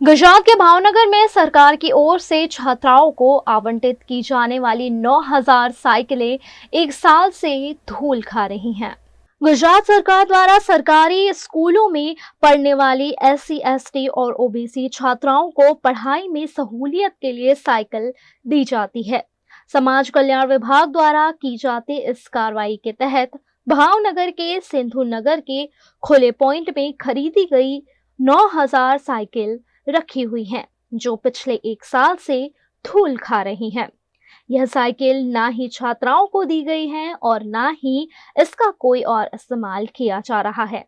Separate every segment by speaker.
Speaker 1: गुजरात के भावनगर में सरकार की ओर से छात्राओं को आवंटित की जाने वाली 9,000 साइकिलें एक साल से धूल खा रही हैं। गुजरात सरकार द्वारा सरकारी स्कूलों में पढ़ने वाली एससी, एसटी और ओबीसी छात्राओं को पढ़ाई में सहूलियत के लिए साइकिल दी जाती है। समाज कल्याण विभाग द्वारा की जाती इस कार्रवाई के तहत भावनगर के सिंधु नगर के खुले पॉइंट में खरीदी गई 9,000 साइकिल रखी हुई हैं, जो पिछले एक साल से धूल खा रही हैं। यह साइकिल ना ही छात्राओं को दी गई है और ना ही इसका कोई और इस्तेमाल किया जा रहा है।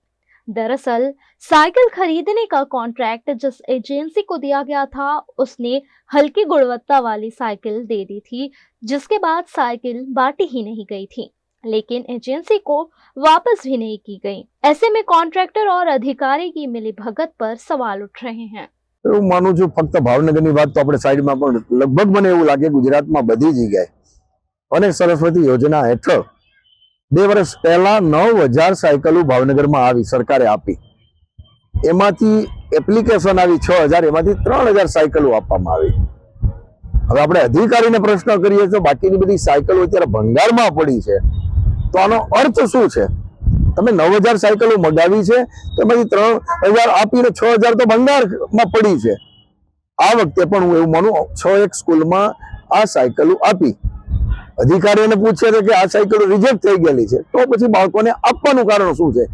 Speaker 1: दरअसल साइकिल खरीदने का कॉन्ट्रैक्ट जिस एजेंसी को दिया गया था, उसने हल्की गुणवत्ता वाली साइकिल दे दी थी, जिसके बाद साइकिल बांटी ही नहीं गई थी, लेकिन एजेंसी को वापस भी नहीं की गई। ऐसे में कॉन्ट्रैक्टर और अधिकारी की मिलीभगत पर सवाल उठ रहे हैं।
Speaker 2: હું માનું છું ફક્ત ભાવનગરની વાત તો આપણે સાઈડમાં પણ લગભગ મને એવું લાગે ગુજરાતમાં બધી જગ્યાએ અને સરસ્વતી યોજના હેઠળ 2 વર્ષ પહેલા 9,000 સાયકલો ભાવનગરમાં આવી સરકારે આપી, એમાંથી એપ્લિકેશન આવી 6,000, એમાંથી 3,000 સાયકલો આપવામાં આવી। હવે આપણે અધિકારીને પ્રશ્ન કરીએ તો બાકીની બધી સાયકલો અત્યારે ભંગારમાં પડી છે, તો આનો અર્થ શું છે? તમે 9,000 સાયકલો મગાવી છે તો એમાંથી 3,000 આપીને 6,000 તો ભંગારમાં પડી છે। આ વખતે પણ હું એવું માનું 6 સ્કૂલમાં આ સાયકલો આપી, અધિકારીઓને પૂછે છે કે આ સાયકલો રિજેક્ટ થઈ ગયેલી છે, તો પછી બાળકોને આપવાનું કારણ શું છે?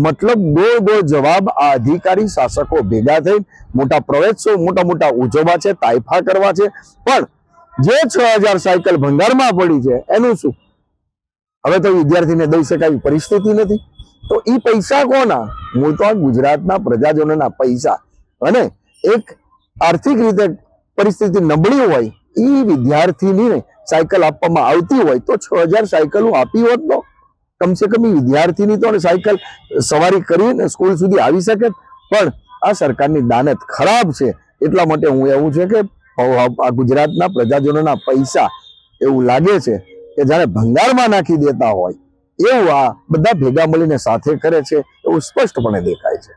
Speaker 2: મતલબ ગોળ જવાબ આ અધિકારી શાસકો ભેગા થઈ મોટા પ્રવેશો, મોટા ઉજવવા છે, તાઇફા કરવા છે, પણ જે 6,000 સાયકલ ભંગારમાં પડી છે એનું શું? હવે તો વિદ્યાર્થીને દઈ શકાય પરિસ્થિતિ નથી, તો એ પૈસા કોના? મૂળ તો ગુજરાતના પ્રજાજનોના પૈસા, અને એક આર્થિક રીતે પરિસ્થિતિ નબળી હોય એ વિદ્યાર્થીને સાયકલ આપવામાં આવતી હોય તો 6,000 સાયકલો આપી હોત તો કમસે કમ વિદ્યાર્થીની તો સાયકલ સવારી કરીને સ્કૂલ સુધી આવી શકે। પણ આ સરકારની દાનત ખરાબ છે, એટલા માટે હું એવું છે કે આ ગુજરાતના પ્રજાજનોના પૈસા એવું લાગે છે કે જાણે ભંગારમાં નાખી દેતા હોય એવું આ બધા ભેગા મળીને સાથે કરે છે, એવું સ્પષ્ટપણે દેખાય છે।